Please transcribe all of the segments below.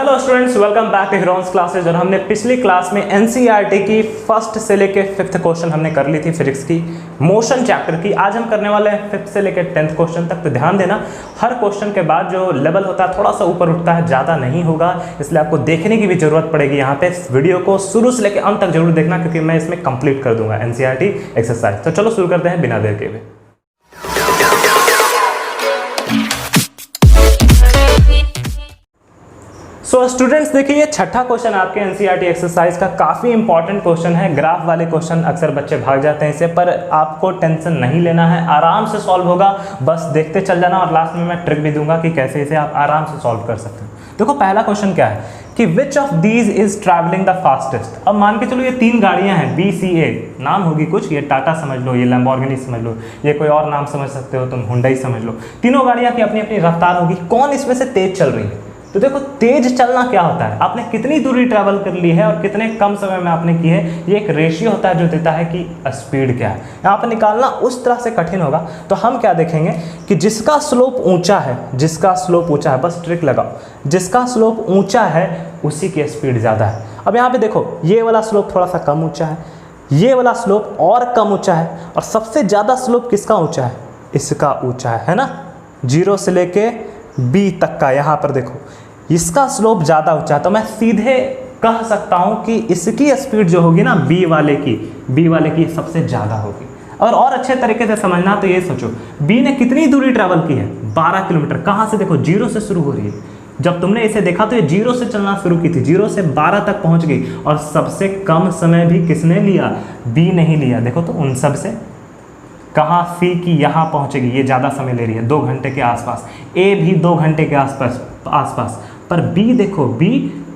Hello students, welcome back to Herons classes. और हमने पिछली क्लास में एनसीईआरटी की फर्स्ट से लेके फिफ्थ क्वेश्चन हमने कर ली थी फिजिक्स की मोशन चैप्टर की। आज हम करने वाले हैं फिफ्थ से लेके 10th क्वेश्चन तक। तो ध्यान देना, हर क्वेश्चन के बाद जो लेवल होता है थोड़ा सा ऊपर उठता है, ज़्यादा नहीं होगा, इसलिए आपको देखने की भी जरूरत पड़ेगी। यहाँ पे वीडियो को शुरू से लेकर अंत तक जरूर देखना, क्योंकि मैं इसमें कंप्लीट कर दूंगा एनसीईआरटी एक्सरसाइज। तो चलो शुरू करते हैं बिना देर के भी। सो स्टूडेंट्स देखिए, ये छठा क्वेश्चन आपके एनसीईआरटी एक्सरसाइज का काफ़ी इंपॉर्टेंट क्वेश्चन है। ग्राफ वाले क्वेश्चन अक्सर बच्चे भाग जाते हैं इसे, पर आपको टेंशन नहीं लेना है, आराम से सॉल्व होगा। बस देखते चल जाना और लास्ट में मैं ट्रिक भी दूंगा कि कैसे इसे आप आराम से सॉल्व कर सकते हो। देखो पहला क्वेश्चन क्या है कि which of these is travelling the fastest. अब मान के चलो ये तीन गाड़ियां हैं, BCA नाम होगी कुछ, ये टाटा समझ लो, ये लैम्बोर्गिनी समझ लो, ये कोई और नाम समझ सकते हो तुम, हुंडई समझ लो। तीनों गाड़ियां की अपनी अपनी रफ्तार होगी, कौन इसमें से तेज चल रही है। तो देखो तेज चलना क्या होता है, आपने कितनी दूरी ट्रैवल कर ली है और कितने कम समय में आपने की है, ये एक रेशियो होता है जो देता है कि स्पीड क्या है। यहाँ पर निकालना उस तरह से कठिन होगा। तो हम क्या देखेंगे कि जिसका स्लोप ऊंचा है, जिसका स्लोप ऊंचा है, बस ट्रिक लगाओ, जिसका स्लोप ऊंचा है उसी की स्पीड ज़्यादा है। अब यहाँ पे देखो, ये वाला स्लोप थोड़ा सा कम ऊंचा है, ये वाला स्लोप और कम ऊंचा है, और सबसे ज़्यादा स्लोप किसका ऊंचा है, इसका ऊंचा है ना, 0 से लेके B तक का। यहाँ पर देखो इसका स्लोप ज़्यादा ऊंचा है, तो मैं सीधे कह सकता हूँ कि इसकी स्पीड जो होगी ना B वाले की सबसे ज़्यादा होगी। और अच्छे तरीके से समझना तो ये सोचो, B ने कितनी दूरी ट्रैवल की है, 12 किलोमीटर। कहाँ से, देखो 0 से शुरू हो रही है। जब तुमने इसे देखा तो ये 0 से चलना शुरू की थी, 0 से 12 तक पहुँच गई, और सबसे कम समय भी किसने लिया, B नहीं लिया। देखो तो उन सब से कहाँ C की यहाँ पहुँचेगी, ये ज़्यादा समय ले रही है, 2 घंटे के आसपास। A भी 2 घंटे के आसपास। पर B देखो, B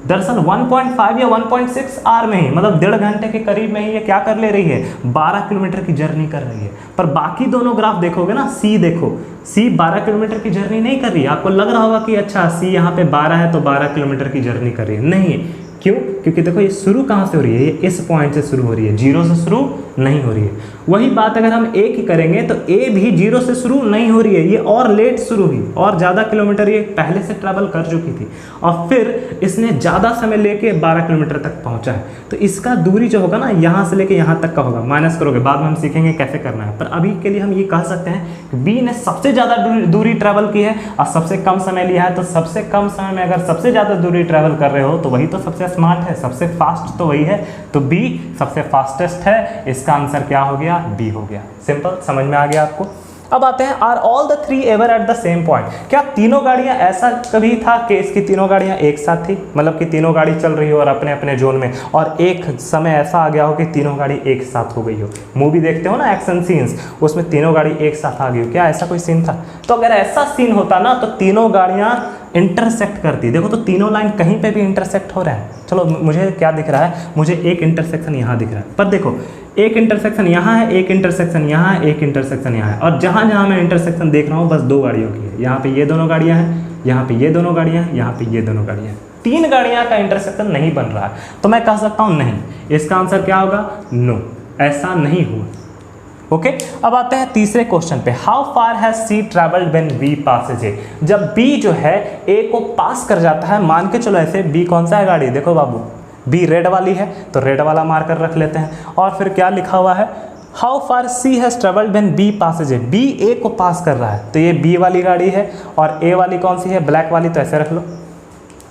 दरअसल 1.5 या 1.6 आवर में ही, मतलब 1.5 घंटे के करीब में ही ये क्या कर ले रही है, 12 किलोमीटर की जर्नी कर रही है। पर बाकी दोनों ग्राफ देखोगे ना, C देखो, C 12 किलोमीटर की जर्नी नहीं कर रही है। आपको लग रहा होगा कि अच्छा C यहाँ पे 12 है तो 12 किलोमीटर की जर्नी कर रही है, नहीं है। क्यों? क्योंकि देखो ये शुरू कहाँ से हो रही है, ये इस पॉइंट से शुरू हो रही है, 0 से शुरू नहीं हो रही है। वही बात अगर हम A की करेंगे तो A भी 0 से शुरू नहीं हो रही है, ये और लेट शुरू हुई, और ज़्यादा किलोमीटर ये पहले से ट्रैवल कर चुकी थी, और फिर इसने ज़्यादा समय लेके 12 किलोमीटर तक पहुँचा है। तो इसका दूरी जो होगा ना, यहाँ से लेके यहाँ तक का होगा, माइनस करोगे, बाद में हम सीखेंगे कैसे करना है। पर अभी के लिए हम ये कह सकते हैं कि B ने सबसे ज़्यादा दूरी ट्रैवल की है और सबसे कम समय लिया है। तो सबसे कम समय में अगर सबसे ज़्यादा दूरी ट्रैवल कर रहे हो तो वही तो सबसे स्मार्ट है, सबसे फास्ट तो वही है। तो B सबसे फास्टेस्ट है, इसका आंसर क्या हो गया, B हो गया। सिंपल, समझ में आ गया आपको। अब आते हैं, are all the 3 ever at the same point. क्या तीनों गाड़ियां, ऐसा कभी था कि इसकी तीनों गाड़ियां एक साथ थी, मतलब कि तीनों गाड़ी चल रही हो और अपने अपने जोन में, और एक समय ऐसा आ गया हो कि तीनों गाड़ी एक साथ हो गई हो। मूवी देखते हो ना, एक्शन सीन्स, उसमें तीनों गाड़ी एक साथ आ गई हो, क्या ऐसा कोई सीन था? तो अगर ऐसा सीन होता ना तो तीनों गाड़ियां इंटरसेक्ट करती। देखो तो तीनों लाइन कहीं पे भी इंटरसेक्ट हो रहे हैं। चलो मुझे क्या दिख रहा है, मुझे एक इंटरसेक्शन यहाँ दिख रहा है, पर देखो एक इंटरसेक्शन यहाँ है, एक इंटरसेक्शन यहाँ है, एक इंटरसेक्शन यहाँ है, और जहाँ जहाँ मैं इंटरसेक्शन देख रहा हूँ बस 2 गाड़ियों की है। यहाँ पे ये दोनों गाड़ियाँ हैं, यहाँ पे ये दोनों गाड़ियाँ हैं, यहाँ पे ये दोनों गाड़ियाँ हैं। 3 गाड़ियाँ का इंटरसेक्शन नहीं बन रहा है। तो मैं कह सकता हूँ नहीं, इसका आंसर क्या होगा, नो, ऐसा नहीं हुआ। ओके अब आते हैं तीसरे क्वेश्चन पे। How far has C travelled when B passes A। जब B जो है A को पास कर जाता है, मान के चलो ऐसे, B कौन सा है गाड़ी, देखो बाबू B रेड वाली है, तो रेड वाला मार्कर रख लेते हैं। और फिर क्या लिखा हुआ है, how far C has travelled when B passes A। B A को पास कर रहा है, तो ये B वाली गाड़ी है, और A वाली कौन सी है, ब्लैक वाली, तो ऐसे रख लो,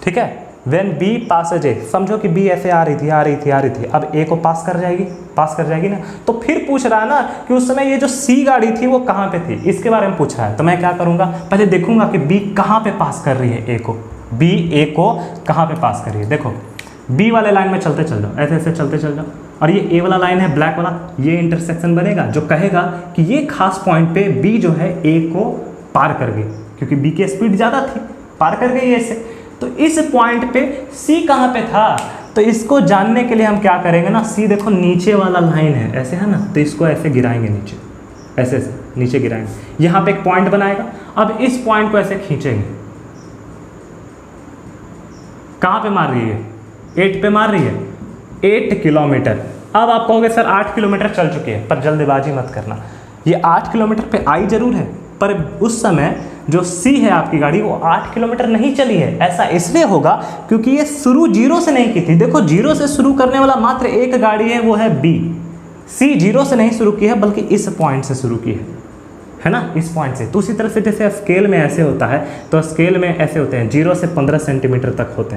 ठीक है। When B passes A, समझो कि B ऐसे आ रही थी, अब A को पास कर जाएगी ना। तो फिर पूछ रहा है ना कि उस समय ये जो C गाड़ी थी वो कहाँ पे थी, इसके बारे में पूछ रहा है। तो मैं क्या करूँगा, पहले देखूंगा कि B कहाँ पे पास कर रही है A को, B A को कहाँ पे पास कर रही है। देखो B वाले लाइन में चलते चल जाओ, ऐसे चलते चल जाओ, और ये A वाला लाइन है ब्लैक वाला, ये इंटरसेक्शन बनेगा जो कहेगा कि ये खास पॉइंट पे B जो है A को पार कर गई, क्योंकि B की स्पीड ज़्यादा थी, पार कर गई ऐसे। तो इस पॉइंट पे C कहाँ पे था, तो इसको जानने के लिए हम क्या करेंगे ना, C देखो नीचे वाला लाइन है, ऐसे है ना, तो इसको ऐसे गिराएंगे नीचे, ऐसे नीचे गिराएंगे, यहाँ पे एक पॉइंट बनाएगा। अब इस पॉइंट को ऐसे खींचेंगे, कहाँ पे मार रही है, 8 पे मार रही है, 8 किलोमीटर। अब आप कहोगे सर 8 किलोमीटर चल चुकी है, पर जल्दबाजी मत करना, ये 8 किलोमीटर पे आई जरूर है, पर उस समय जो सी है आपकी गाड़ी वो 8 किलोमीटर नहीं चली है। ऐसा इसलिए होगा क्योंकि ये शुरू जीरो से नहीं की थी। देखो जीरो से शुरू करने वाला मात्र एक गाड़ी है, वो है बी। सी जीरो से नहीं शुरू की है बल्कि इस पॉइंट से शुरू की है ना, इस पॉइंट से। तो उसी तरह से जैसे स्केल में ऐसे होता है, तो स्केल में ऐसे होते हैं, 0 से 15 सेंटीमीटर तक होते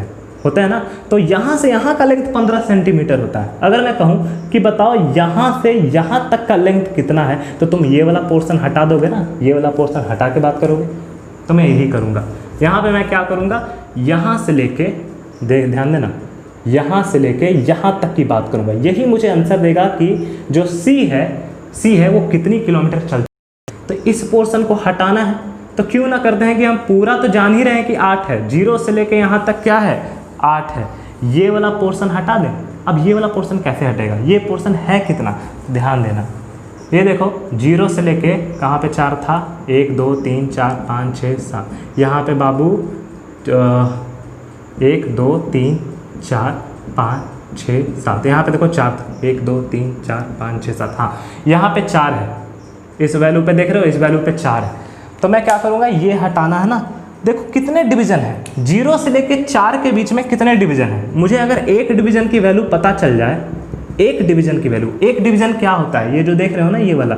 हैं ना। तो यहाँ से यहाँ का लेंथ 15 सेंटीमीटर होता है। अगर मैं कहूँ कि बताओ यहाँ से यहाँ तक का लेंथ कितना है, तो तुम ये वाला पोर्शन हटा दोगे ना, ये वाला पोर्शन हटा के बात करोगे। तो मैं यही करूँगा। यहाँ पे मैं क्या करूँगा, यहाँ से लेके ध्यान देना, यहाँ से लेके यहाँ तक की बात करूँगा। यही मुझे आंसर देगा कि जो सी है वो कितनी किलोमीटर चल। तो इस पोर्शन को हटाना है, तो क्यों ना करते हैं कि हम पूरा तो जान ही रहे हैं कि 8 है, 0 से लेके यहाँ तक क्या है 8 है। ये वाला पोर्शन हटा दें। अब ये वाला पोर्शन कैसे हटेगा, ये पोर्शन है कितना, ध्यान देना। ये देखो 0 से लेके कहाँ पे 4 था, 1 2 3 4 5 6 7। यहाँ पे बाबू 1 2 3 4 5 6 7। यहाँ पे देखो 4 था, 1 2 3 4 5 6 7। हाँ यहाँ पे 4 है, इस वैल्यू पे देख रहे हो, इस वैल्यू पे 4 है। तो मैं क्या करूँगा, ये हटाना है ना। देखो कितने डिवीज़न है, 0 से लेके 4 के बीच में कितने डिवीज़न है। मुझे अगर एक डिवीज़न की वैल्यू पता चल जाए, एक डिवीज़न की वैल्यू, एक डिवीज़न क्या होता है, ये जो देख रहे हो ना ये वाला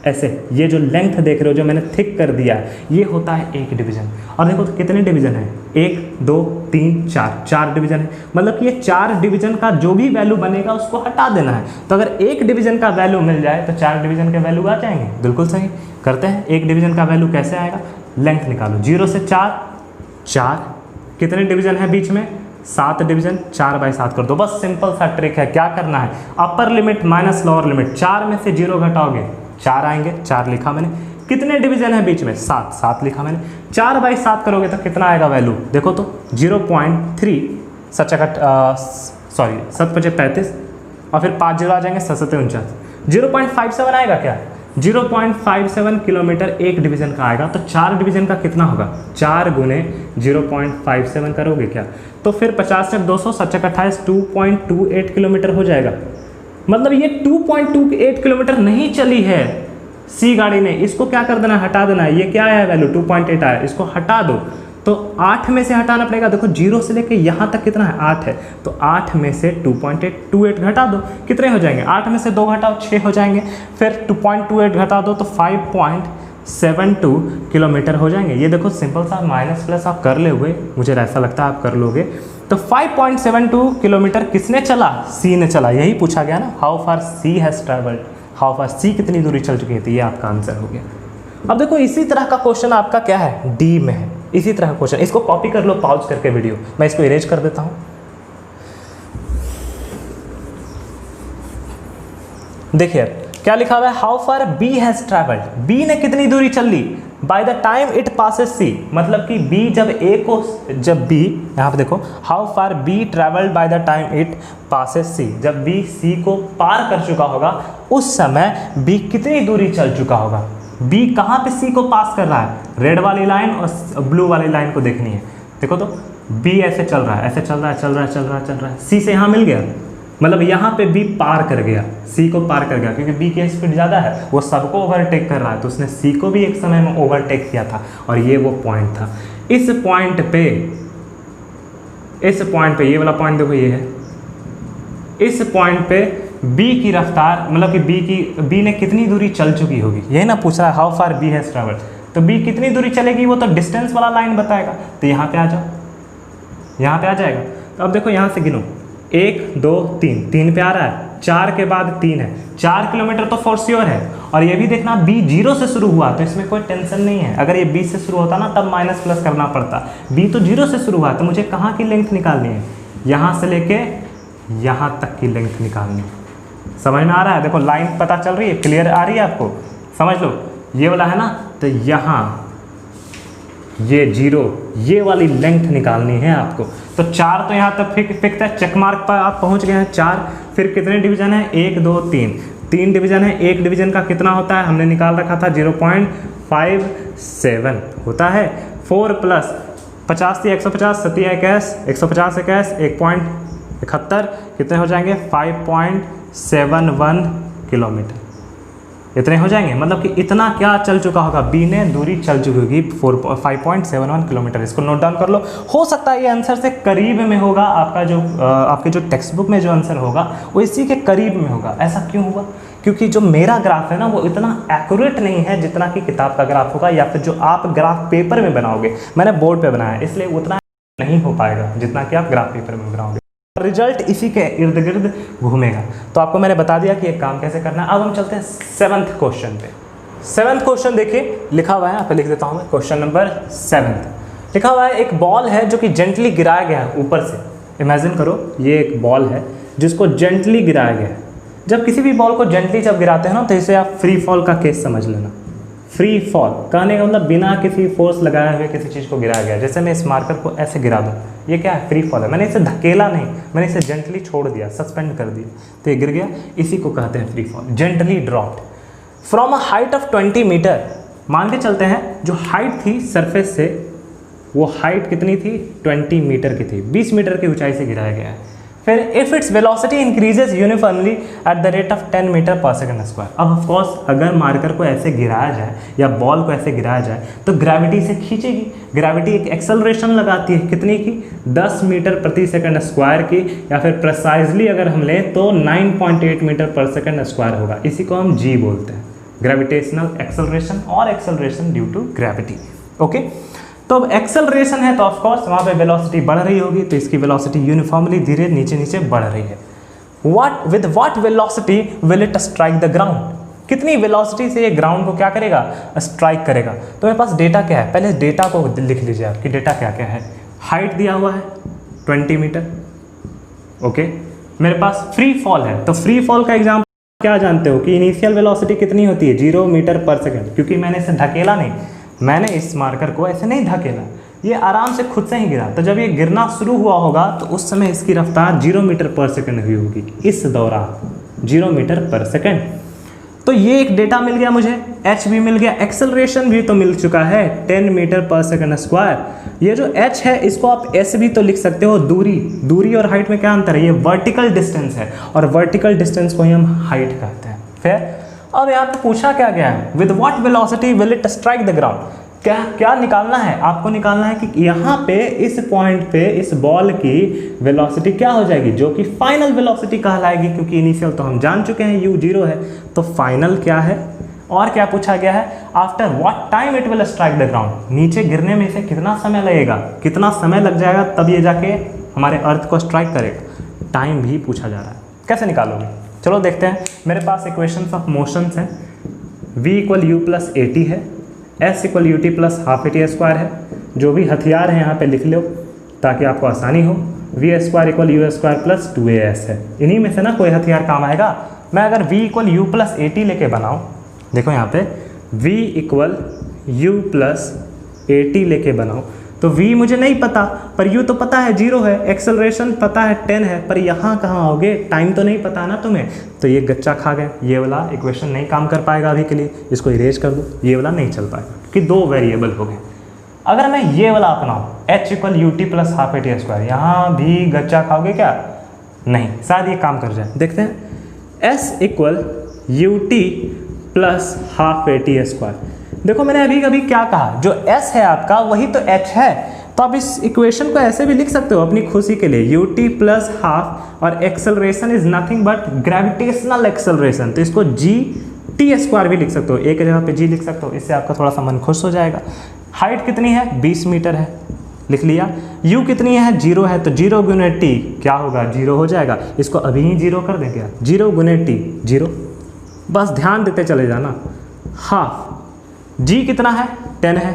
ऐसे, ये जो लेंथ देख रहे हो जो मैंने थिक कर दिया है, ये होता है एक डिवीज़न। और देखो तो कितने डिवीज़न है, 1 2 3 4 डिवीज़न है। मतलब कि ये 4 डिवीज़न का जो भी वैल्यू बनेगा उसको हटा देना है। तो अगर एक डिवीज़न का वैल्यू मिल जाए तो 4 डिवीज़न के वैल्यू आ जाएंगे। बिल्कुल सही, करते हैं। एक डिवीज़न का वैल्यू कैसे आएगा, लेंथ निकालो, 0 से 4 कितने डिवीज़न है बीच में, 7 डिवीज़न, 4/7 कर दो। बस सिंपल सा ट्रिक है। क्या करना है, upper limit minus lower limit, 4 में से 0 घटाओगे 4 आएंगे, 4 लिखा मैंने। कितने डिवीज़न है बीच में, 7 लिखा मैंने। 4/7 करोगे तो कितना आएगा वैल्यू, देखो तो 0.3 सॉरी 7 × 35 और फिर 5 0 आ जाएंगे, 7 7 49, 0.57 आएगा क्या, 0.57 किलोमीटर एक डिवीज़न का आएगा। तो 4 डिवीज़न का कितना होगा, 4 × 0.57 करोगे क्या, तो फिर 50 × 200 7 × 28 2.28 किलोमीटर हो जाएगा। मतलब ये 2.28 किलोमीटर नहीं चली है सी गाड़ी ने। इसको क्या कर देना है, हटा देना है। ये क्या आया वैल्यू, 2.8 आया, इसको हटा दो। तो 8 में से हटाना पड़ेगा। देखो 0 से लेके यहाँ तक कितना है, 8 है, तो 8 में से 2.28 घटा दो, कितने हो जाएंगे, 8 में से 2 घटाओ 6 हो जाएंगे, फिर 2.28 घटा दो तो 5.72 किलोमीटर हो जाएंगे। ये देखो सिंपल सा माइनस प्लस आप कर ले हुए, मुझे ऐसा लगता है आप कर लोगे। तो 5.72 किलोमीटर किसने चला, सी ने चला। यही पूछा गया ना, how far C has travelled, how far C कितनी दूरी चल चुकी थी, ये आपका आंसर हो गया। अब देखो इसी तरह का क्वेश्चन आपका क्या है, डी में है। इसी तरह का क्वेश्चन, इसको कॉपी कर लो पॉज करके वीडियो, मैं इसको इरेज कर देता हूँ। देखिए क्या लिखा हुआ है, how far B has travelled, B ने कितनी दूरी चल ली, by the time it passes C. मतलब कि बी जब बी यहाँ पे देखो, how far B travelled by the time it passes C, जब बी सी को पार कर चुका होगा उस समय बी कितनी दूरी चल चुका होगा। बी कहाँ पे सी को पास कर रहा है, रेड वाली लाइन और ब्लू वाली लाइन को देखनी है। देखो तो बी ऐसे चल रहा है, ऐसे चल रहा है, सी से यहाँ मिल गया, मतलब यहाँ पे बी पार कर गया, सी को पार कर गया, क्योंकि बी की स्पीड ज़्यादा है, वो सबको ओवरटेक कर रहा है, तो उसने सी को भी एक समय में ओवरटेक किया था, और ये वो पॉइंट था। इस पॉइंट पे ये वाला पॉइंट देखो, ये है, इस पॉइंट पे बी की रफ्तार, मतलब कि बी ने कितनी दूरी चल चुकी होगी, यही ना पूछ रहा है, how far B has travelled. तो बी कितनी दूरी चलेगी वो तो डिस्टेंस वाला लाइन बताएगा। तो यहाँ पे आ जाओ, यहाँ पे आ जाएगा। तो अब देखो यहाँ से गिनो, 1 2 3 पे आ रहा है, 4 के बाद 3 है, 4 किलोमीटर तो फॉर श्योर है। और ये भी देखना बी 0 से शुरू हुआ, तो इसमें कोई टेंशन नहीं है। अगर ये बी से शुरू होता ना तब माइनस प्लस करना पड़ता, बी तो 0 से शुरू हुआ, तो मुझे कहाँ की लेंथ निकालनी है, यहाँ से लेके यहाँ तक की लेंथ निकालनी है। समझ में आ रहा है, देखो लाइन पता चल रही है, क्लियर आ रही है आपको, समझ लो। ये वाला है ना, तो यहाँ ये 0, ये वाली लेंथ निकालनी है आपको। तो 4 तो यहाँ तक फिक्स है, चेक मार्क पर आप पहुँच गए हैं 4। फिर कितने डिवीज़न है, 1 2 3 डिवीज़न है। एक डिवीज़न का कितना होता है, हमने निकाल रखा था 0.57 होता है। 4 प्लस 50 थी 150, 7 21, 150 21, 1.71 कितने हो जाएंगे, 5.71 किलोमीटर। इतने हो जाएंगे, मतलब कि इतना क्या चल चुका होगा, बी ने दूरी चल चुकी होगी 5.71 किलोमीटर। इसको नोट डाउन कर लो। हो सकता है ये आंसर से करीब में होगा, आपका जो आपके जो टेक्स्ट बुक में जो आंसर होगा वो इसी के करीब में होगा। ऐसा क्यों हुआ? क्योंकि जो मेरा ग्राफ है ना वो इतना एक्यूरेट नहीं है जितना कि किताब का ग्राफ होगा, या फिर जो आप ग्राफ पेपर में बनाओगे, मैंने बोर्ड पे बनाया है इसलिए उतना नहीं हो पाएगा जितना कि आप ग्राफ पेपर में बनाओगे। रिजल्ट इसी के इर्द गिर्द घूमेगा। तो आपको मैंने बता दिया कि एक काम कैसे करना है। अब हम चलते हैं 7th क्वेश्चन पे। 7th क्वेश्चन देखिए, लिखा हुआ है, यहाँ पे लिख देता हूँ मैं, क्वेश्चन नंबर 7 लिखा हुआ है। एक बॉल है जो कि जेंटली गिराया गया है ऊपर से। इमेजिन करो ये एक बॉल है जिसको जेंटली गिराया गया है। जब किसी भी बॉल को जेंटली जब गिराते हैं ना तो इसे आप फ्री फॉल का केस समझ लेना। फ्री फॉल कहने का मतलब बिना किसी फोर्स लगाए हुए किसी चीज़ को गिराया गया। जैसे मैं इस मार्कर को ऐसे गिरा दूँ, ये क्या है? फ्री फॉल है। मैंने इसे धकेला नहीं, मैंने इसे जेंटली छोड़ दिया, सस्पेंड कर दिया, तो ये गिर गया। इसी को कहते हैं free fall, gently dropped from a height of 20 metre. मान के चलते हैं जो हाइट थी सरफेस से, वो हाइट कितनी थी? 20 मीटर की थी, 20 मीटर की ऊंचाई से गिराया गया है। फिर if its velocity increases uniformly at the rate of 10 metre per second square. अब ऑफ कोर्स अगर मार्कर को ऐसे गिराया जाए या बॉल को ऐसे गिराया जाए तो ग्रेविटी से खींचेगी। ग्रेविटी एक एक्सेलरेशन लगाती है, कितनी की? 10 मीटर प्रति सेकंड स्क्वायर की, या फिर प्रिसाइजली अगर हम लें तो 9.8 मीटर पर सेकंड स्क्वायर होगा। इसी को हम जी बोलते हैं, ग्रेविटेशनल एक्सेलरेशन और acceleration due to gravity. Okay, तो अब एक्सेलरेशन है तो ऑफ कोर्स वहाँ पे वेलोसिटी बढ़ रही होगी, तो इसकी वेलोसिटी यूनिफॉर्मली धीरे नीचे नीचे बढ़ रही है। With what velocity will it strike the ground? कितनी वेलोसिटी से ये ग्राउंड को क्या करेगा? स्ट्राइक करेगा। तो मेरे पास डेटा क्या है? पहले डेटा को लिख लीजिए आपकी डेटा क्या क्या है। हाइट दिया हुआ है 20 मीटर। ओके, मेरे पास फ्री फॉल है, तो फ्री फॉल का एग्जाम्पल क्या जानते हो कि इनिशियल वेलोसिटी कितनी होती है? 0 मीटर पर सेकेंड। क्योंकि मैंने इसे धकेला नहीं, मैंने इस मार्कर को ऐसे नहीं धकेला, ये आराम से खुद से ही गिरा। तो जब ये गिरना शुरू हुआ होगा तो उस समय इसकी रफ्तार 0 मीटर पर सेकंड हुई होगी, इस दौरान 0 मीटर पर सेकंड। तो ये एक डेटा मिल गया मुझे, h भी मिल गया, एक्सेलरेशन भी तो मिल चुका है 10 मीटर पर सेकंड स्क्वायर। ये जो h है इसको आप s भी तो लिख सकते हो, दूरी और हाइट में क्या अंतर है? ये वर्टिकल डिस्टेंस है और वर्टिकल डिस्टेंस को ही हम हाइट कहते हैं। फिर अब यहाँ पे पूछा क्या गया है? With what velocity will it strike the ground? क्या निकालना है? आपको निकालना है कि यहाँ पे इस पॉइंट पे इस बॉल की वेलोसिटी क्या हो जाएगी, जो कि फाइनल वेलोसिटी कहलाएगी। क्योंकि इनिशियल तो हम जान चुके हैं u 0 है, तो फाइनल क्या है? और क्या पूछा गया है? After what time it will strike the ground? नीचे गिरने में इसे कितना समय लगेगा, कितना समय लग जाएगा तब ये जाके हमारे अर्थ को स्ट्राइक करेगा। टाइम भी पूछा जा रहा है। कैसे निकालोगे? चलो देखते हैं। मेरे पास इक्वेशंस ऑफ मोशंस हैं। v equal you plus A T है, s equal U T plus half A T square है। जो भी हथियार है यहाँ पे लिख लो ताकि आपको आसानी हो। V square equal u square plus 2as है। इन्हीं में से ना कोई हथियार काम आएगा। मैं अगर v equal you plus A T लेके बनाऊँ, देखो यहाँ पे v equal you plus A T लेके बनाऊँ तो v मुझे नहीं पता, पर u तो पता है 0 है, एक्सेलरेशन पता है 10 है, पर यहाँ कहाँ आओगे? टाइम तो नहीं पता ना तुम्हें, तो ये गच्चा खा गए। ये वाला इक्वेशन नहीं काम कर पाएगा अभी के लिए, इसको इरेज कर दो, ये वाला नहीं चल पाएगा क्योंकि 2 वेरिएबल हो गए। अगर मैं ये वाला अपनाऊँ h equal U T plus half A T square, यहाँ भी गच्चा खाओगे क्या? नहीं, शायद ये काम कर जाए। देखते हैं। s equal U T plus half A T square. देखो मैंने अभी अभी क्या कहा, जो s है आपका वही तो h है, तो आप इस इक्वेशन को ऐसे भी लिख सकते हो अपनी खुशी के लिए, u t प्लस हाफ और acceleration is nothing but gravitational acceleration, तो इसको g t स्क्वायर भी लिख सकते हो, एक जगह पे g लिख सकते हो, इससे आपका थोड़ा सा मन खुश हो जाएगा। हाइट कितनी है? 20 मीटर है, लिख लिया। u कितनी है? 0 है, तो 0 गुने t क्या होगा? 0 हो जाएगा। इसको अभी ही 0 कर दें क्या? 0 गुने t 0, बस ध्यान देते चले जाना। हाफ g कितना है? 10 है,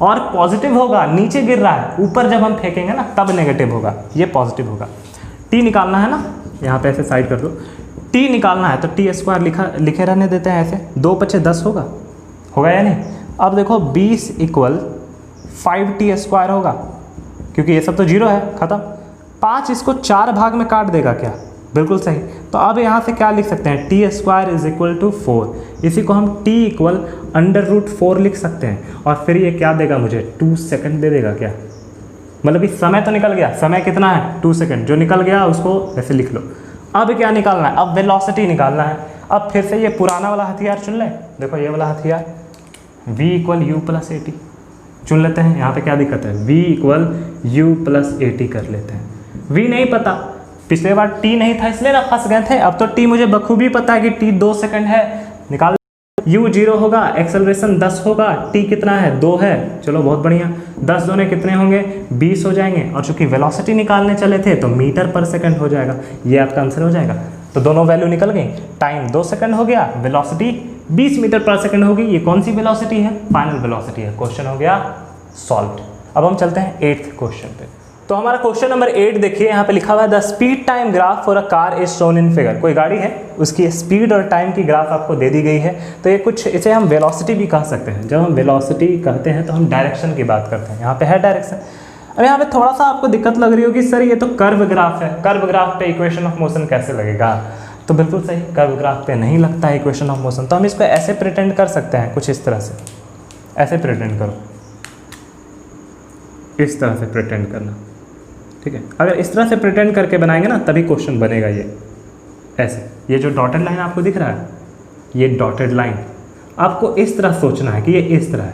और पॉजिटिव होगा, नीचे गिर रहा है, ऊपर जब हम फेंकेंगे ना तब नेगेटिव होगा, ये पॉजिटिव होगा। t निकालना है ना, यहाँ पे ऐसे साइड कर दो। t निकालना है तो t स्क्वायर लिखे रहने देते हैं ऐसे, 2 × 10 होगा या नहीं? अब देखो 20 इक्वल 5t स्क्वायर होगा, क्योंकि ये सब तो 0 है, खत्म। 5 इसको 4 भाग में काट देगा क्या? बिल्कुल सही। तो अब यहाँ से क्या लिख सकते हैं? T square is equal to 4। इसी को हम t इक्वल √4 लिख सकते हैं, और फिर ये क्या देगा मुझे? 2 सेकंड दे देगा क्या? मतलब इस समय तो निकल गया, समय कितना है? 2 सेकंड। जो निकल गया उसको ऐसे लिख लो। अब क्या निकालना है? अब वेलोसिटी निकालना है। अब फिर से ये पुराना वाला हथियार चुन लें, देखो ये वाला हथियार v equal you plus A T चुन लेते हैं। यहाँ पे क्या दिक्कत है, v equal you plus A T कर लेते हैं। v नहीं पता, पिछले बार t नहीं था इसलिए ना फंस गए थे, अब तो t मुझे बखूबी पता है कि t 2 सेकंड है, निकाल u 0 होगा, एक्सेलरेशन 10 होगा, t कितना है 2 है, चलो बहुत बढ़िया, 10 दूने कितने होंगे 20 हो जाएंगे, और चूंकि वेलोसिटी निकालने चले थे तो मीटर पर सेकंड हो जाएगा, ये आपका आंसर हो जाएगा। तो दोनों वैल्यू निकल गई, टाइम 2 सेकंड हो गया, वेलोसिटी 20 मीटर पर सेकंड होगी। ये कौन सी वेलोसिटी है, फाइनल वेलोसिटी है। क्वेश्चन हो गया सॉल्व्ड। अब हम चलते हैं 8th क्वेश्चन पे। तो हमारा क्वेश्चन नंबर 8 देखिए, यहाँ पे लिखा हुआ है the speed time graph for a car is shown in figure. कोई गाड़ी है, उसकी स्पीड और टाइम की ग्राफ आपको दे दी गई है। तो ये कुछ, इसे हम वेलोसिटी भी कह सकते हैं। जब हम वेलोसिटी कहते हैं तो हम डायरेक्शन की बात करते हैं, यहाँ पे है डायरेक्शन। अब यहाँ पे थोड़ा सा आपको दिक्कत लग रही होगी, सर ये तो कर्व ग्राफ है, कर्व ग्राफ पे इक्वेशन ऑफ मोशन कैसे लगेगा। तो बिल्कुल सही, कर्व ग्राफ पे नहीं लगता है इक्वेशन ऑफ मोशन। तो हम इसको ऐसे प्रिटेंड कर सकते हैं, कुछ इस तरह से, ऐसे प्रिटेंड करो, इस तरह से प्रिटेंड करना, ठीक है। अगर इस तरह से प्रिटेंड करके बनाएंगे ना तभी क्वेश्चन बनेगा। ये ऐसे, ये जो डॉटेड लाइन आपको दिख रहा है, ये डॉटेड लाइन आपको इस तरह सोचना है कि ये इस तरह है।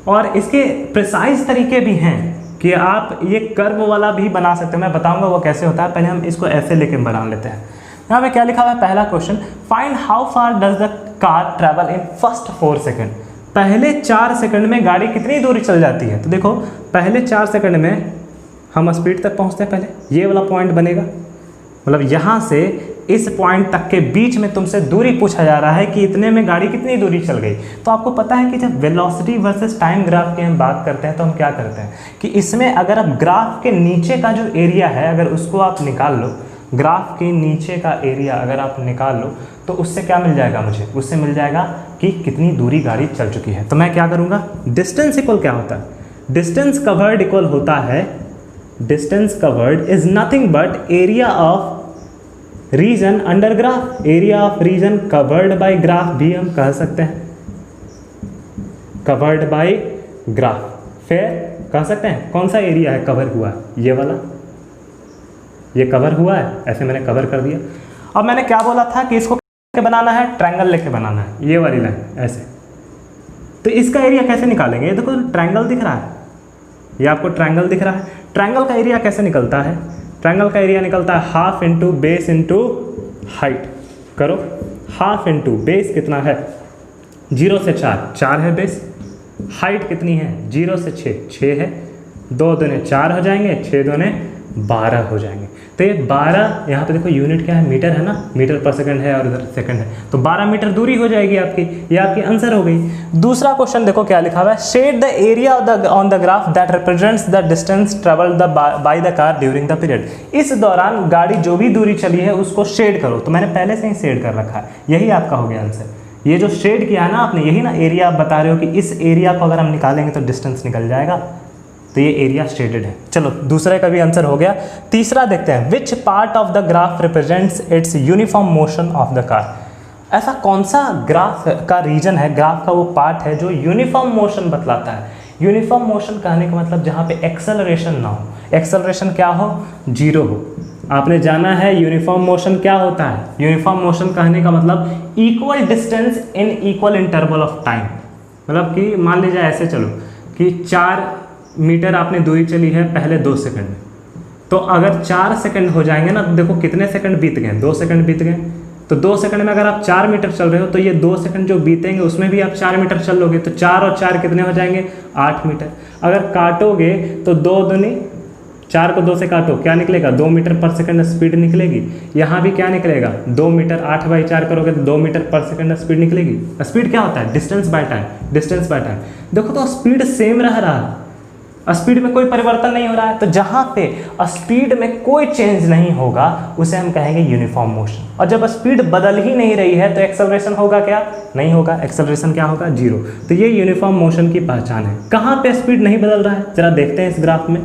और इसके प्रिसाइज तरीके भी हैं कि आप ये कर्व वाला भी बना सकते हैं, मैं बताऊंगा वो कैसे होता है। पहले हम इसको ऐसे लेके बना लेते हैं। यहाँ पे क्या लिखा हुआ है, पहला question, find how far does the car travel in first 4 second. पहले 4 सेकंड में गाड़ी कितनी दूरी चल जाती है। तो देखो पहले 4 सेकंड में हम स्पीड तक पहुँचते हैं, पहले ये वाला पॉइंट बनेगा, मतलब यहाँ से इस पॉइंट तक के बीच में तुमसे दूरी पूछा जा रहा है कि इतने में गाड़ी कितनी दूरी चल गई। तो आपको पता है कि जब वेलोसिटी वर्सेस टाइम ग्राफ की हम बात करते हैं तो हम क्या करते हैं कि इसमें अगर आप ग्राफ के नीचे का जो एरिया है अगर उसको आप निकाल लो, ग्राफ के नीचे का एरिया अगर आप निकाल लो तो उससे क्या मिल जाएगा मुझे, उससे मिल जाएगा कि कितनी दूरी गाड़ी चल चुकी है। तो मैं क्या करूँगा, डिस्टेंस इक्वल क्या होता है, डिस्टेंस कवर्ड इक्वल होता है, distance covered is nothing but area of region under graph. Area of region covered by graph भी हम कह सकते हैं, कवर्ड बाय ग्राफ। फिर कह सकते हैं कौन सा एरिया है कवर हुआ है, ये वाला, ये कवर हुआ है, ऐसे मैंने कवर कर दिया। अब मैंने क्या बोला था कि इसको कैसे बनाना है, ट्रायंगल लेके बनाना है, ये वाली लाइन ऐसे। तो इसका एरिया कैसे निकालेंगे, ये देखो ट्रायंगल दिख रहा है, ये आपको ट्रायंगल दिख रहा है। ट्रायंगल का एरिया कैसे निकलता है, ट्रायंगल का एरिया निकलता है half into base into height. करो, हाफ इंटू बेस कितना है 0 से 4, 4 है बेस, हाइट कितनी है 0 से 6, 6 है, 2 दूने 4 हो जाएंगे, 6 दूने 12 हो जाएंगे। तो ये 12, यहाँ पे देखो यूनिट क्या है, मीटर है ना, मीटर पर सेकंड है और इधर सेकंड है, तो 12 मीटर दूरी हो जाएगी आपकी, ये आपकी आंसर हो गई। दूसरा क्वेश्चन देखो क्या लिखा हुआ है, shade the area on the graph that represents the distance travelled by the car during the period. इस दौरान गाड़ी जो भी दूरी चली है उसको शेड करो। तो मैंने पहले से ही शेड कर रखा है, यही आपका हो गया आंसर। ये जो शेड किया है ना आपने, यही ना एरिया आप बता रहे हो कि इस एरिया को अगर हम निकालेंगे तो डिस्टेंस निकल जाएगा, तो ये एरिया शेडेड है। चलो दूसरे का भी आंसर हो गया। तीसरा देखते हैं, which part of the graph represents it's uniform motion of the car. ऐसा कौन सा ग्राफ का रीजन है, ग्राफ का वो पार्ट है जो यूनिफॉर्म मोशन बतलाता है। यूनिफॉर्म मोशन कहने का मतलब जहाँ पे एक्सेलरेशन ना हो, एक्सेलरेशन क्या हो, 0 हो। आपने जाना है यूनिफॉर्म मोशन क्या होता है, यूनिफॉर्म मोशन कहने का मतलब equal distance in equal interval of time. मतलब कि मान लीजिए ऐसे चलो कि 4 मीटर आपने दूरी चली है पहले 2 सेकंड में, तो अगर 4 सेकंड हो जाएंगे ना, तो देखो कितने सेकंड बीत गए, 2 सेकंड बीत गए। तो 2 सेकंड में अगर आप 4 मीटर चल रहे हो तो ये 2 सेकंड जो बीतेंगे उसमें भी आप 4 मीटर चल लोगे, तो 4 और 4 कितने हो जाएंगे, 8 मीटर। अगर काटोगे तो 2 दूनी 4 को 2 से काटो, क्या निकलेगा, 2 मीटर पर सेकंड स्पीड निकलेगी। यहाँ भी क्या निकलेगा, 2 मीटर, 8/4 करोगे तो 2 मीटर पर सेकंड स्पीड निकलेगी। स्पीड क्या होता है, distance by time, distance by time. देखो तो स्पीड सेम रह रहा है, स्पीड में कोई परिवर्तन नहीं हो रहा है। तो जहाँ पे स्पीड में कोई चेंज नहीं होगा उसे हम कहेंगे यूनिफॉर्म मोशन। और जब स्पीड बदल ही नहीं रही है तो एक्सेलरेशन होगा क्या, नहीं होगा, एक्सेलरेशन क्या होगा, 0। तो ये यूनिफॉर्म मोशन की पहचान है। कहाँ पे स्पीड नहीं बदल रहा है, जरा देखते हैं इस ग्राफ में।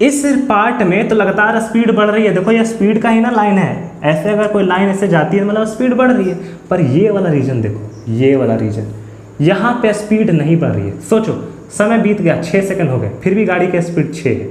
इस पार्ट में तो लगातार स्पीड बढ़ रही है, देखो ये स्पीड का ही ना लाइन है, ऐसे अगर कोई लाइन ऐसे जाती है मतलब स्पीड बढ़ रही है। पर ये वाला रीजन देखो, ये वाला रीजन, यहाँ पे स्पीड नहीं बढ़ रही है। सोचो समय बीत गया, 6 सेकंड हो गए, फिर भी गाड़ी की स्पीड 6 है,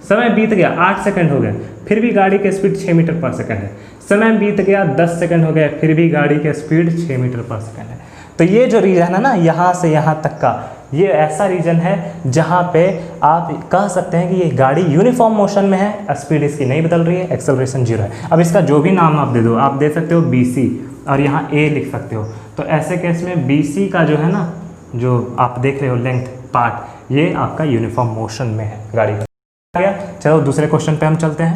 समय बीत गया 8 सेकंड हो गए, फिर भी गाड़ी की स्पीड 6 मीटर पर सेकंड है। समय बीत गया 10 सेकंड हो गए, फिर भी गाड़ी की स्पीड 6 मीटर पर सेकंड है। तो ये जो रीजन है ना, यहाँ से यहाँ तक का, ये ऐसा रीजन है जहाँ पे आप कह सकते हैं कि ये गाड़ी यूनिफॉर्म मोशन में है, स्पीड इसकी नहीं बदल रही है, एक्सेलरेशन 0 है। अब इसका जो भी नाम आप दे दो, आप दे सकते हो BC और यहाँ A लिख सकते हो। तो ऐसे केस में BC का जो है ना, जो आप देख रहे हो लेंथ पार्ट, ये आपका यूनिफॉर्म मोशन में है गाड़ी का। चलो दूसरे क्वेश्चन पे हम चलते हैं।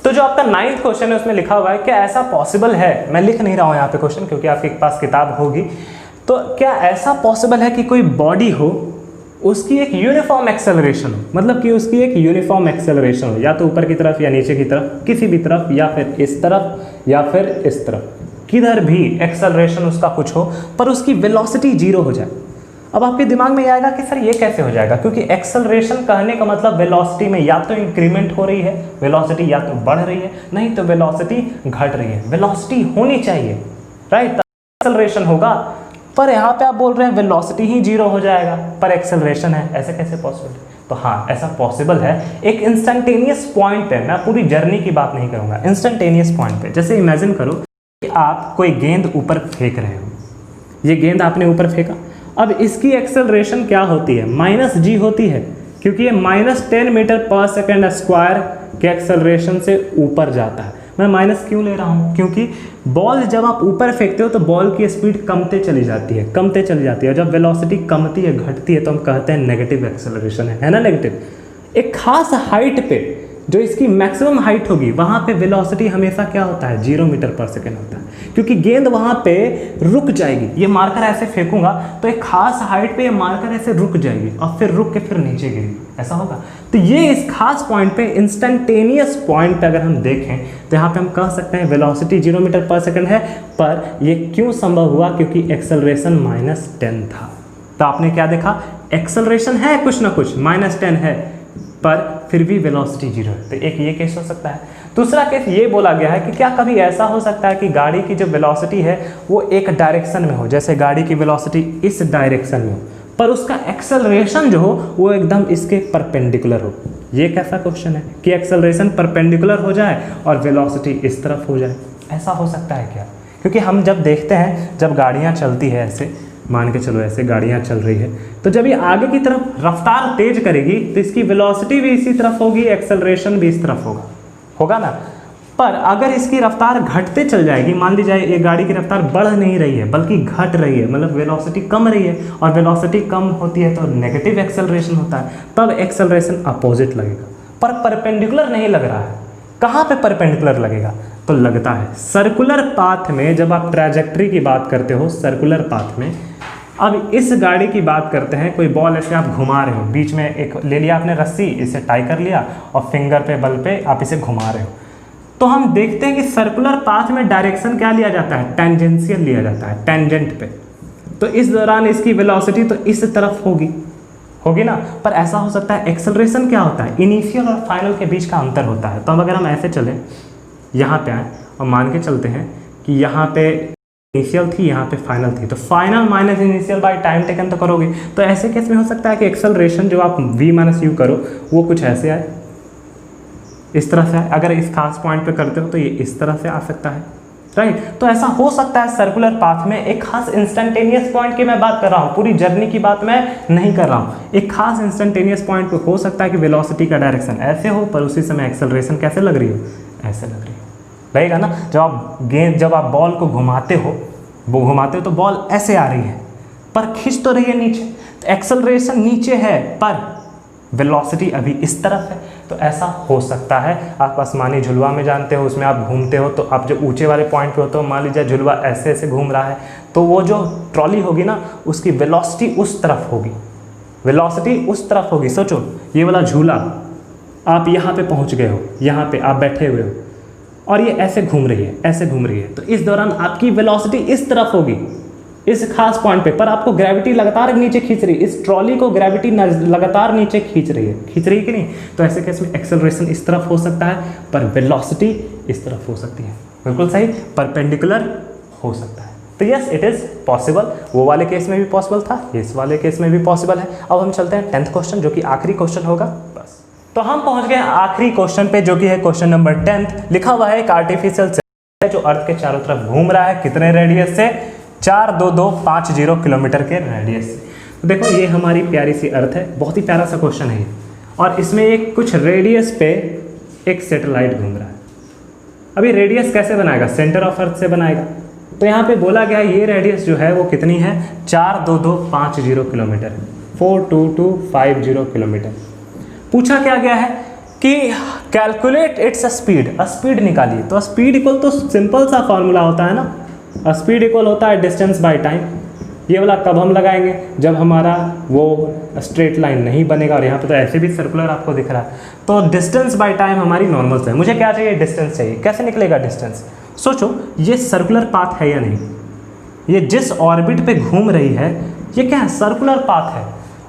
तो जो आपका 9th क्वेश्चन है उसमें लिखा हुआ है क्या ऐसा पॉसिबल है, मैं लिख नहीं रहा हूँ यहाँ पे क्वेश्चन क्योंकि आपके पास किताब होगी, तो क्या ऐसा पॉसिबल है कि कोई बॉडी हो, उसकी एक यूनिफॉर्म एक्सेलरेशन हो, मतलब कि उसकी एक यूनिफॉर्म एक्सेलरेशन हो, या तो ऊपर की तरफ या नीचे की तरफ, किसी भी तरफ, या फिर इस तरफ या फिर इस तरफ, किधर भी एक्सेलरेशन उसका कुछ हो पर उसकी वेलोसिटी 0 हो जाए। अब आपके दिमाग में ये आएगा कि सर ये कैसे हो जाएगा, क्योंकि एक्सेलरेशन कहने का मतलब वेलोसिटी में या तो इंक्रीमेंट हो रही है, वेलोसिटी या तो बढ़ रही है, नहीं तो वेलोसिटी घट रही है। वेलोसिटी होनी चाहिए, राइट, एक्सेलरेशन होगा। पर यहाँ पे आप बोल रहे हैं वेलोसिटी ही 0 हो जाएगा पर एक्सेलरेशन है, ऐसे कैसे पॉसिबल है? तो हाँ, ऐसा पॉसिबल है एक इंस्टेंटेनियस पॉइंट पे। मैं पूरी जर्नी की बात नहीं करूँगा, इंस्टेंटेनियस पॉइंट पे। जैसे इमेजिन करो कि आप कोई गेंद ऊपर फेंक रहे हो, ये गेंद आपने ऊपर फेंका, अब इसकी एक्सेलरेशन क्या होती है? -g होती है, क्योंकि ये -10 मीटर पर सेकेंड स्क्वायर के एक्सेलरेशन से ऊपर जाता है। मैं माइनस क्यों ले रहा हूँ? क्योंकि बॉल जब आप ऊपर फेंकते हो तो बॉल की स्पीड कमते चली जाती है, जब वेलोसिटी कमती है, घटती है, तो हम कहते हैं नेगेटिव एक्सेलरेशन है ना, नेगेटिव। एक खास हाइट पे जो इसकी मैक्सिमम हाइट होगी वहाँ पे वेलोसिटी हमेशा क्या होता है? 0 मीटर पर सेकेंड होता है, क्योंकि गेंद वहाँ पे रुक जाएगी। ये मार्कर ऐसे फेंकूंगा तो एक खास हाइट पे ये मार्कर ऐसे रुक जाएगी और फिर रुक के फिर नीचे गिरेगी, ऐसा होगा। तो ये इस खास पॉइंट पे, इंस्टेंटेनियस पॉइंट पे अगर हम देखें तो यहाँ पे हम कह सकते हैं वेलोसिटी 0 मीटर पर सेकेंड है, पर ये क्यों संभव हुआ? क्योंकि एक्सेलरेशन -10 था। तो आपने क्या देखा? एक्सेलरेशन है कुछ ना कुछ, -10 है, पर फिर भी वेलोसिटी 0 है। तो एक ये केस हो सकता है। दूसरा केस ये बोला गया है कि क्या कभी ऐसा हो सकता है कि गाड़ी की जो वेलोसिटी है वो एक डायरेक्शन में हो, जैसे गाड़ी की वेलोसिटी इस डायरेक्शन में हो, पर उसका एक्सेलरेशन जो हो वो एकदम इसके परपेंडिकुलर हो। ये कैसा क्वेश्चन है कि एक्सेलरेशन परपेंडिकुलर हो जाए और वेलोसिटी इस तरफ हो जाए? ऐसा हो सकता है क्या? क्योंकि हम जब देखते हैं, जब गाड़ियाँ चलती है ऐसे, मान के चलो ऐसे गाड़ियाँ चल रही है, तो जब ये आगे की तरफ रफ्तार तेज करेगी तो इसकी वेलोसिटी भी इसी तरफ होगी, एक्सेलरेशन भी इस तरफ होगा ना। पर अगर इसकी रफ्तार घटते चल जाएगी, मान ली जाए ये गाड़ी की रफ्तार बढ़ नहीं रही है बल्कि घट रही है, मतलब वेलोसिटी कम रही है, और वेलोसिटी कम होती है तो नेगेटिव एक्सेलरेशन होता है, तब एक्सेलरेशन अपोजिट लगेगा। पर परपेंडिकुलर नहीं लग रहा है। कहाँ पे परपेंडिकुलर लगेगा? तो लगता है सर्कुलर पाथ में। जब आप ट्रैजेक्टरी की बात करते हो सर्कुलर पाथ में, अब इस गाड़ी की बात करते हैं, कोई बॉल ऐसे आप घुमा रहे हो, बीच में एक ले लिया आपने रस्सी, इसे टाई कर लिया और फिंगर पे, बल पे आप इसे घुमा रहे हो, तो हम देखते हैं कि सर्कुलर पाथ में डायरेक्शन क्या लिया जाता है? टेंजेंशियल लिया जाता है, टेंजेंट पे। तो इस दौरान इसकी वेलोसिटी तो इस तरफ होगी ना। पर ऐसा हो सकता है एक्सेलरेशन क्या होता है? इनिशियल और फाइनल के बीच का अंतर होता है। तो अब अगर हम ऐसे चलें, यहाँ पे आए और मान के चलते हैं कि यहाँ पे इनिशियल थी, यहाँ पे फाइनल थी, तो final minus initial by time taken तो करोगे। तो ऐसे केस में हो सकता है कि एक्सेलरेशन जो आप v - u करो वो कुछ ऐसे आए, इस तरह से आए। अगर इस खास पॉइंट पे करते हो तो ये इस तरह से आ सकता है, राइट। तो ऐसा हो सकता है सर्कुलर पाथ में। एक खास इंस्टेंटेनियस पॉइंट की मैं बात कर रहा हूँ, पूरी जर्नी की बात मैं नहीं कर रहा हूँ। एक खास इंस्टेंटेनियस पॉइंट पे हो सकता है कि वेलोसिटी का डायरेक्शन ऐसे हो, पर उसी समय एक्सेलरेशन कैसे लग रही हो? ऐसे लग रही हो, रहेगा ना। जब आप बॉल को घुमाते हो तो बॉल ऐसे आ रही है, पर खींच तो रही है नीचे, तो एक्सेलरेशन नीचे है पर वेलोसिटी अभी इस तरफ है। तो ऐसा हो सकता है। आप आसमानी झुलवा में जानते हो, उसमें आप घूमते हो, तो आप जो ऊंचे वाले पॉइंट पे होते हो, मान लीजिए झुलवा ऐसे ऐसे घूम रहा है, तो वो जो ट्रॉली होगी ना, उसकी वेलोसिटी उस तरफ होगी, सोचो ये वाला झूला, आप यहाँ पे पहुँच गए हो, यहाँ पे आप बैठे हुए हो और ये ऐसे घूम रही है, तो इस दौरान आपकी वेलोसिटी इस तरफ होगी, इस खास पॉइंट पे, पर आपको ग्रेविटी लगातार नीचे खींच रही है, इस ट्रॉली को ग्रेविटी लगातार नीचे खींच रही है कि नहीं। तो ऐसे केस में एक्सेलरेशन इस तरफ हो सकता है, पर वेलोसिटी इस तरफ हो सकती है। बिल्कुल सही, परपेंडिकुलर हो सकता है। तो यस, इट इज़ पॉसिबल। वो वाले केस में भी पॉसिबल था, इस वाले केस में भी पॉसिबल है। अब हम चलते हैं 10th क्वेश्चन, जो कि आखिरी क्वेश्चन होगा बस। तो हम पहुंच गए आखिरी क्वेश्चन पे, जो कि है क्वेश्चन नंबर 10। लिखा हुआ है एक आर्टिफिशियल है जो अर्थ के चारों तरफ घूम रहा है, कितने रेडियस से? 42250 किलोमीटर के रेडियस से। तो देखो ये हमारी प्यारी सी अर्थ है, बहुत ही प्यारा सा क्वेश्चन है ये, और इसमें एक कुछ रेडियस पे एक सैटेलाइट घूम रहा है। अभी रेडियस कैसे बनाएगा? सेंटर ऑफ अर्थ से बनाएगा। तो यहाँ पे बोला गया ये रेडियस जो है वो कितनी है? 42250 किलोमीटर, 42250 किलोमीटर। पूछा क्या गया है कि कैलकुलेट इट्स स्पीड, स्पीड निकालिए। तो स्पीड इक्वल तो सिंपल सा फॉर्मूला होता है ना, स्पीड इक्वल होता है डिस्टेंस बाय टाइम। ये वाला कब हम लगाएंगे? जब हमारा वो स्ट्रेट लाइन नहीं बनेगा, और यहाँ पे तो ऐसे भी सर्कुलर आपको दिख रहा है। तो डिस्टेंस बाय टाइम हमारी नॉर्मल से, मुझे क्या चाहिए? डिस्टेंस चाहिए। कैसे निकलेगा डिस्टेंस? सोचो ये सर्कुलर पाथ है या नहीं, ये जिस ऑर्बिट पे घूम रही है ये क्या है? सर्कुलर पाथ है,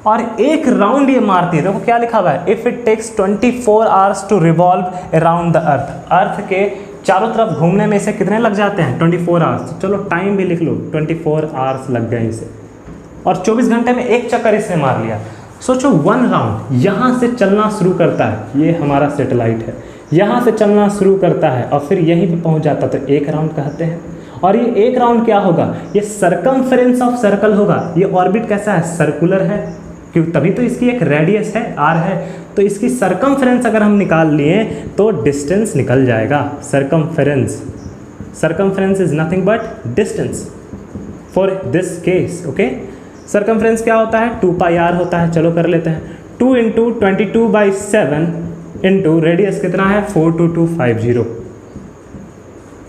और एक राउंड ये मारती है। देखो क्या लिखा हुआ है, if it takes 24 hours to revolve around the earth. Earth के चारों तरफ घूमने में इसे कितने लग जाते हैं? 24 आवर्स। चलो टाइम भी लिख लो, 24 आवर्स लग गए इसे, और 24 घंटे में एक चक्कर इसने मार लिया। सोचो 1 राउंड यहाँ से चलना शुरू करता है, ये हमारा सैटेलाइट है, यहाँ से चलना शुरू करता है और फिर यहीं पे पहुँच जाता, तो 1 राउंड कहते हैं। और ये 1 राउंड क्या होगा? ये सरकमफेरेंस ऑफ सर्कल होगा। ये ऑर्बिट कैसा है? सर्कुलर है, क्योंकि तभी तो इसकी एक रेडियस है, आर है। तो इसकी सरकमफेरेंस अगर हम निकाल लिए तो डिस्टेंस निकल जाएगा। Circumference, circumference is nothing but distance for this case. Okay, circumference क्या होता है? 2πr होता है। चलो कर लेते हैं, 2 × 22/7 इंटू रेडियस कितना है? 42250।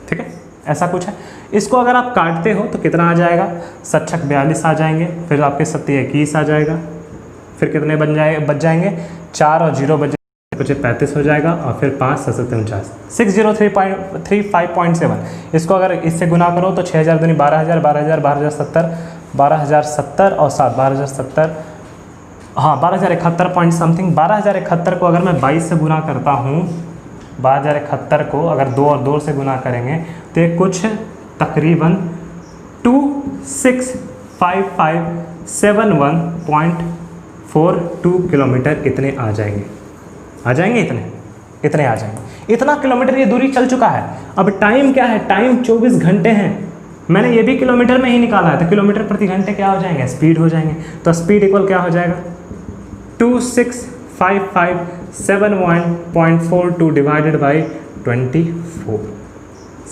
ठीक है, ऐसा कुछ है। इसको अगर आप काटते हो तो कितना आ जाएगा? 7 × 42 आ जाएंगे, फिर आपके 7 × 21 आ जाएगा, फिर कितने बच जाएंगे? 4 और 0 बच जाएंगे, कुछ 35 हो जाएगा, और फिर 5 7 49, 603.35.7। इसको अगर इससे गुना करो तो 6000 दूनी 12000, 12000, 12070, 12070 और 7 12070, हाँ 12071 पॉइंट समथिंग। 12071 को अगर मैं 22 से गुना करता हूँ, 12071 को अगर 2 और 2 से गुना करेंगे तो ये कुछ तकरीबन 265571.42 किलोमीटर इतने आ जाएंगे। आ जाएंगे इतने आ जाएंगे। इतना किलोमीटर ये दूरी चल चुका है। अब टाइम क्या है? टाइम 24 घंटे हैं। मैंने ये भी किलोमीटर में ही निकाला है, तो किलोमीटर प्रति घंटे क्या हो जाएंगे? स्पीड हो जाएंगे। तो स्पीड इक्वल क्या हो जाएगा? 265571.42 डिवाइडेड बाई 24।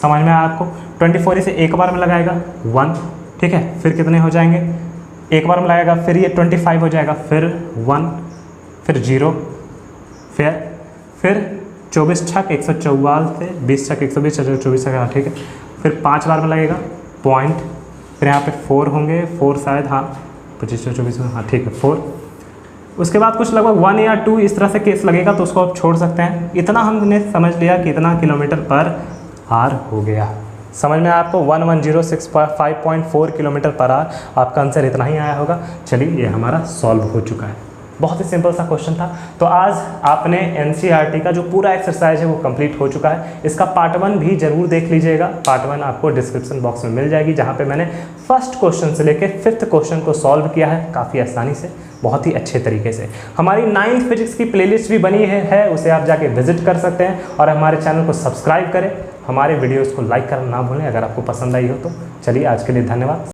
समझ में आया आपको? 24 इसे एक बार में लगाएगा 1, ठीक है, फिर कितने हो जाएंगे? एक बार में लगाएगा, फिर ये 25 हो जाएगा, फिर 1, फिर 0, फिर 24 छक 144 से 20 छक 120, 24 छक, ठीक है, फिर 5 बार में लगेगा पॉइंट, फिर यहाँ पे 4 होंगे, 4 शायद, हाँ 25 24, हाँ ठीक है 4। उसके बाद कुछ लगभग 1 या 2 इस तरह से केस लगेगा, तो उसको आप छोड़ सकते हैं। इतना हमने समझ लिया कि इतना किलोमीटर पर आर हो गया। समझ में आपको? 11065.4 किलोमीटर पर आर। आपका आंसर इतना ही आया होगा। चलिए ये हमारा सॉल्व हो चुका है। बहुत ही सिंपल सा क्वेश्चन था। तो आज आपने एनसीईआरटी का जो पूरा एक्सरसाइज है वो कंप्लीट हो चुका है। इसका पार्ट 1 भी जरूर देख लीजिएगा। पार्ट 1 आपको डिस्क्रिप्शन बॉक्स में मिल जाएगी, जहाँ पे मैंने फर्स्ट क्वेश्चन से लेकर 5th क्वेश्चन को सॉल्व किया है काफ़ी आसानी से, बहुत ही अच्छे तरीके से। हमारी 9th फिजिक्स की प्लेलिस्ट भी बनी है, उसे आप जाके विजिट कर सकते हैं, और हमारे चैनल को सब्सक्राइब करें। हमारे वीडियोज़ को लाइक करना ना भूलें अगर आपको पसंद आई हो तो। चलिए आज के लिए धन्यवाद।